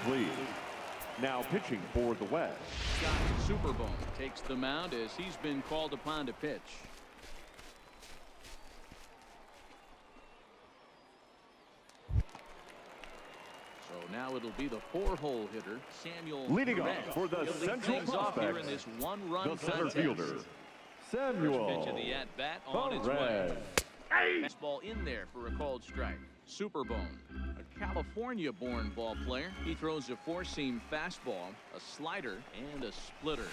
please. Now pitching for the West. Scott Superbone takes the mound as he's been called upon to pitch. So now it'll be the 4-hole hitter, Samuel. Leading off for the Central Prospects, in this one-run the center contest. fielder, Samuel. First pitch of the at-bat on its way. Fastball in there for a called strike. Superbone, a California-born ball player. He throws a four-seam fastball, a slider, and a splitter.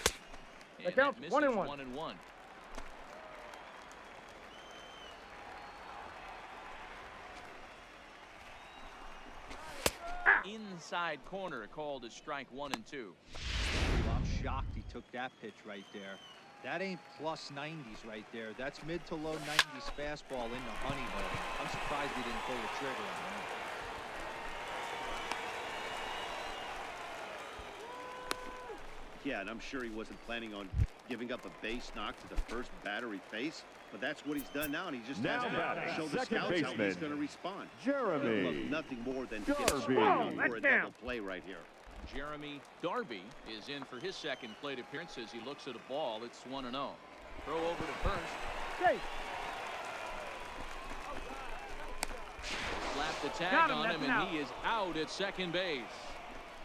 And that misses 1-1. Inside corner called as strike 1 and 2. Well, I'm shocked he took that pitch right there. That ain't plus 90s right there. That's mid to low 90s fastball in the honey hole. I'm surprised he didn't pull the trigger on that. Yeah, and I'm sure he wasn't planning on giving up a base knock to the first batter he faced, but that's what he's done now, and he just has to show the scouts how he's going to respond. Jeremy. Look, nothing more than get a Darby. for a double play right here. Jeremy Darby is in for his second plate appearance as he looks at a ball. It's 1-0. Throw over to first. Safe. Slap the tag on him, and he is out at second base.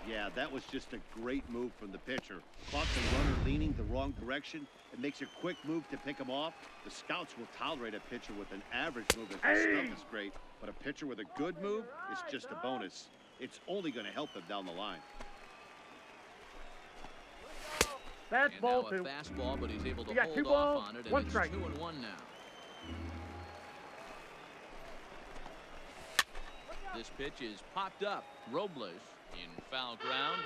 Yeah, that was just a great move from the pitcher. Caught the runner leaning the wrong direction. It makes a quick move to pick him off. The scouts will tolerate a pitcher with an average move if the stuff is great, but a pitcher with a good move is just a bonus. It's only going to help him down the line. That's and ball now a 2. fastball, but he's able to You got hold 2 off balls, on it, and 1 it's strike. 2-1 now. This pitch is popped up. Robles in foul ground,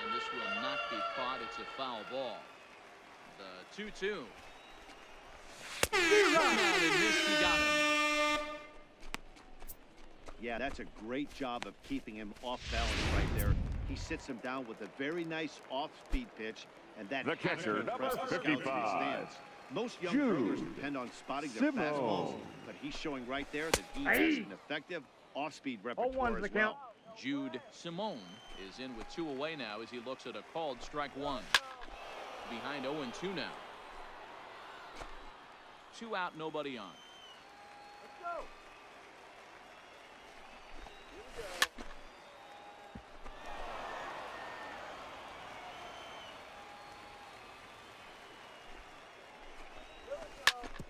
and this will not be caught. It's a foul ball. The 2-2. Radinsky got him. Yeah, that's a great job of keeping him off balance right there. He sits him down with a very nice off-speed pitch, and that The catcher, number impressed the scouts in the 55. stands. Most young Jude throwers depend on spotting their Simone. fastballs, but he's showing right there that he has an effective off-speed repertoire as well. Jude Simone is in with 2 away now as he looks at a called strike 1. Behind 0-2 now. 2 out, nobody on. Let's go.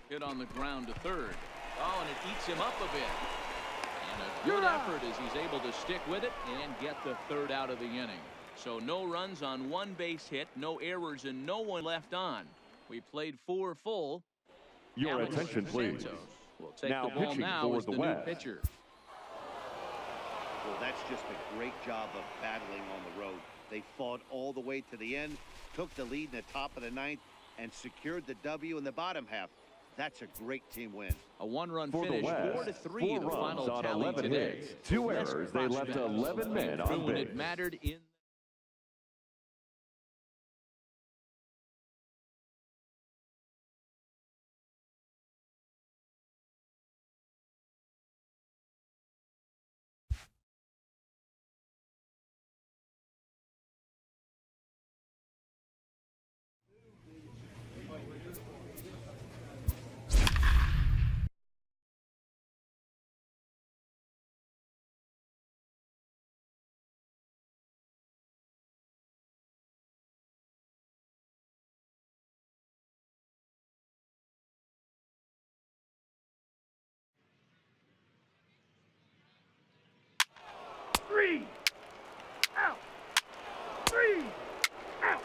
Hit on the ground to third. Oh, and it eats him up a bit. And a good effort as he's able to stick with it and get the third out of the inning. So no runs on 1 base hit, no errors, and no one left on. We played 4 full. Your Alex attention, please. Santos will take Now the ball pitching now for as the the West. new pitcher. Well, that's just a great job of battling on the road. They fought all the way to the end, took the lead in the top of the 9th, and secured the W in the bottom half. That's a great team win. A 1-run For the finish, West, 4-3 the runs final on tally 11 today. hits, 2 errors. They left 11 men on Proven base. it mattered in Three. Out. 3. Out.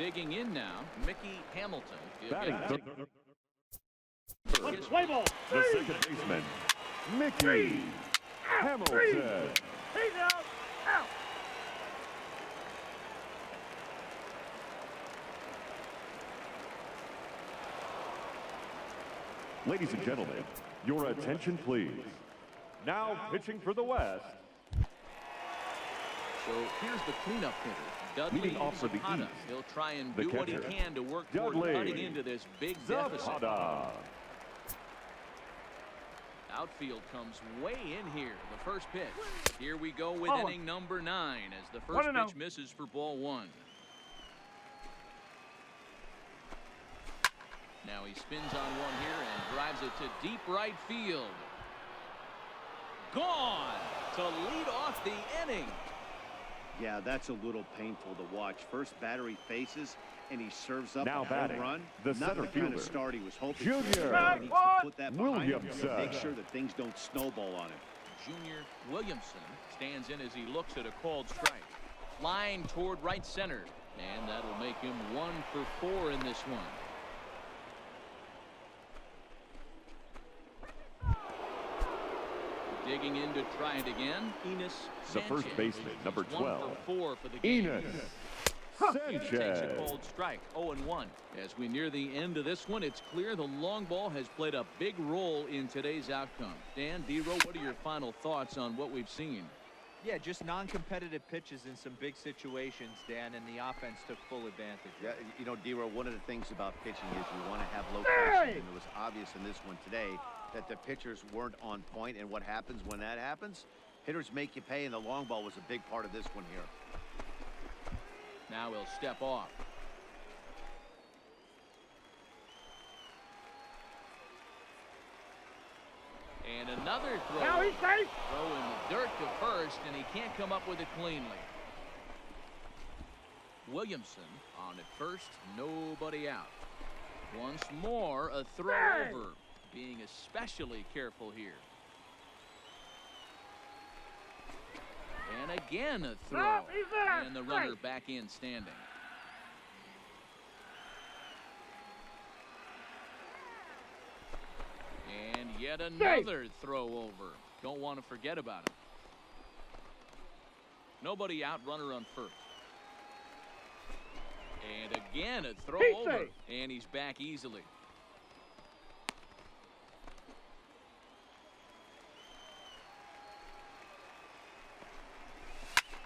digging in now. Mickey Hamilton. Batting Let's play ball. the second baseman, Mickey Hamilton. He's out. Out. Ladies and gentlemen, your attention, please. Now pitching for the West. So here's the cleanup hitter. Dudley Leading off for the Zapata. East, He'll try and the do what he catcher, can to work toward Dudley cutting into this big deficit. Zapata. Outfield comes way in here. The first pitch. Here we go with inning number 9 as the first pitch misses for ball 1. Now he spins on one here and drives it to deep right field. Gone to lead off the inning. Yeah, that's a little painful to watch. First batter he faces, and he serves up Now a home batting, run. the Not center the kind fielder, of start he was hoping Junior for. He needs to put that behind him Williamson. to make sure that things don't snowball on him. Junior Williamson stands in as he looks at a called strike. Flying toward right center, and that'll make him 1 for 4 in this one. Digging in to try it again, Enos The Sanchez. first baseman, number He's 1 12. for 4 for the game. Enos Takes a Sanchez. cold strike, 0-1. As we near the end of this one, it's clear the long ball has played a big role in today's outcome. Dan, D-Row, what are your final thoughts on what we've seen? Yeah, just non-competitive pitches in some big situations, Dan, and the offense took full advantage. Yeah, you know, D-Row, one of the things about pitching is you want to have location, and it was obvious in this one today that the pitchers weren't on point, and what happens when that happens? Hitters make you pay, and the long ball was a big part of this one here. Now he'll step off. And another throw. Now he's safe. Throw in the dirt to first, and he can't come up with it cleanly. Williamson on at first, nobody out. Once more, a throw over. Being especially careful here. And again a throw. Stop, he's there. And the runner Strike. back in standing. And yet another throw over. Don't want to forget about him. Nobody out, runner on first. And again a throw He's over. safe. And he's back easily.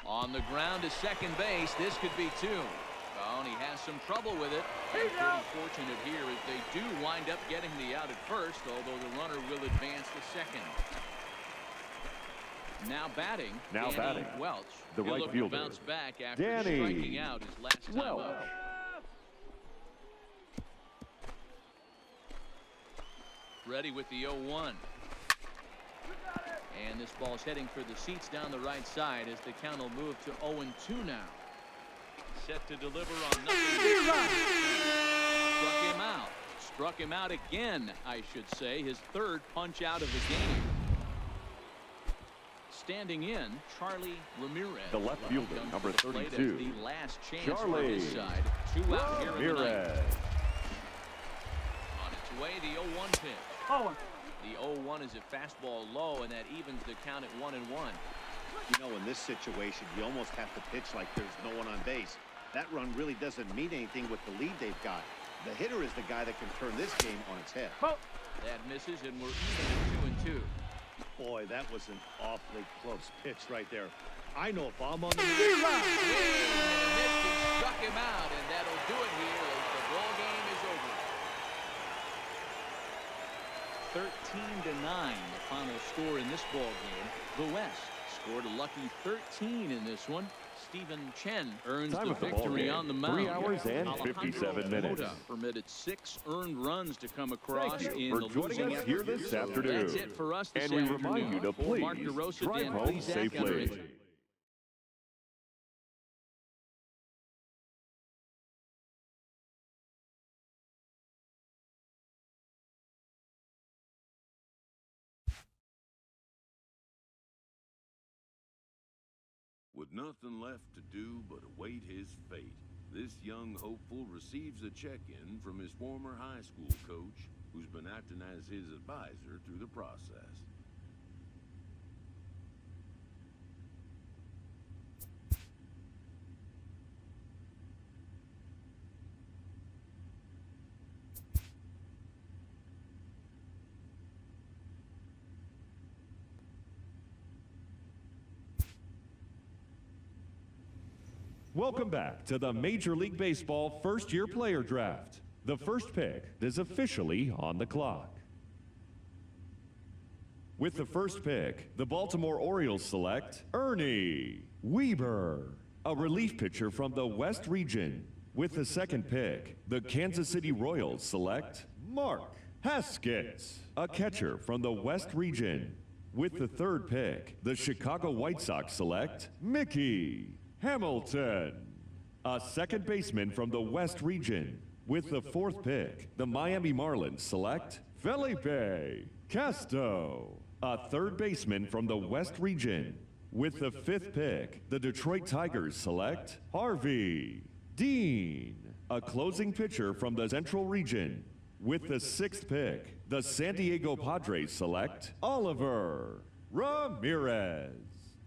On the ground to second base. This could be 2. Oh, and he has some trouble with it. And pretty fortunate here as they do wind up getting the out at first, although the runner will advance to second. Now batting. Now Danny batting, Welch. the He'll right look to fielder, bounce back after Danny striking out his last time Welch. up. Ready with the 0-1. And this ball's heading for the seats down the right side as the count will move to 0-2 now. Set to deliver on nothing. Struck him out. Struck him out again, I should say. His 3rd punch out of the game. Standing in, Charlie Ramirez. The left fielder, Comes number to the plate as 32. the last chance Charlie for his side. 2 out here in the ninth. Ramirez. On its way, the 0-1 pitch. The 0-1 is a fastball low, and that evens the count at 1-1. You know, in this situation, you almost have to pitch like there's no one on base. That run really doesn't mean anything with the lead they've got. The hitter is the guy that can turn this game on its head. That misses, and we're even at 2-2. Boy, that was an awfully close pitch right there. I know if I'm on the Swing and a miss, and struck him out, and that'll do it here as the ball game is over. 13-9, the final score in this ball game. The West scored a lucky 13 in this one. Stephen Chen earns Time the of the ball victory game, on the mound. 3 hours and Alejandro 57 minutes. Cota permitted 6 earned runs to come across Thank you in for the joining losing us effort. here this afternoon. That's it for us this And we remind afternoon. you to For Mark please DeRosa, drive Dan home Plesac, safely. With nothing left to do but await his fate, this young hopeful receives a check-in from his former high school coach, who's been acting as his advisor through the process. Welcome back to the Major League Baseball first-year player draft. The first pick is officially on the clock. With the first pick, the Baltimore Orioles select Ernie Weber, a relief pitcher from the West region. With the second pick, the Kansas City Royals select Mark Haskett, a catcher from the West region. With the third pick, the Chicago White Sox select Mickey Hamilton, a second baseman from the West region. With the fourth pick, the Miami Marlins select Felipe Castro, a third baseman from the West region. With the fifth pick, the Detroit Tigers select Harvey Dean, a closing pitcher from the Central region. With the sixth pick, the San Diego Padres select Oliver Ramirez,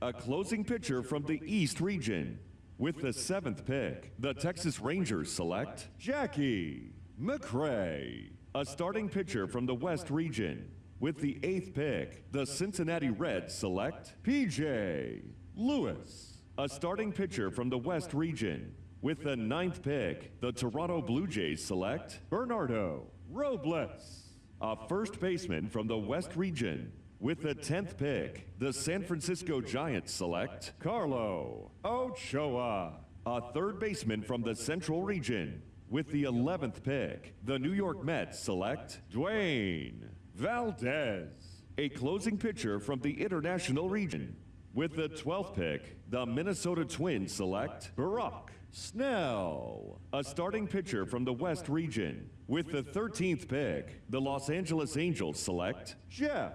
a closing pitcher from the East region. With the seventh pick, the Texas Rangers select Jackie McRae, a starting pitcher from the West region. With the eighth pick, the Cincinnati Reds select P.J. Lewis, a starting pitcher from the West region. With the ninth pick, the Toronto Blue Jays select Bernardo Robles, a first baseman from the West region. With the 10th pick, the San Francisco Giants select Carlo Ochoa, a third baseman from the Central region. With the 11th pick, the New York Mets select Dwayne Valdez, a closing pitcher from the International region. With the 12th pick, the Minnesota Twins select Barack Snell, a starting pitcher from the West region. With the 13th pick, the Los Angeles Angels select Jeff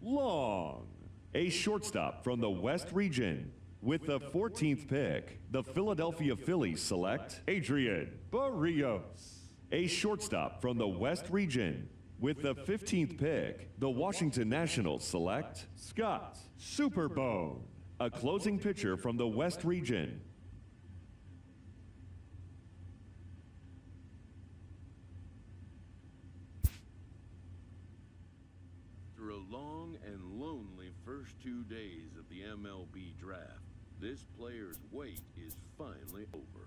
Long, a shortstop from the West region. With the 14th pick, the Philadelphia Phillies select Adrian Barrios, a shortstop from the West region. With the 15th pick, the Washington Nationals select Scott Superbone, a closing pitcher from the West region. After a long and lonely first 2 days of the MLB draft, this player's wait is finally over.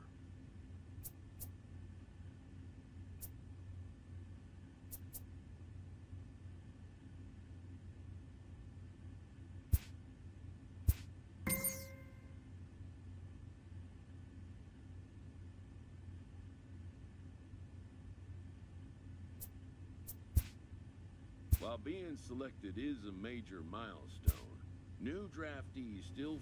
While being selected is a major milestone, new draftees still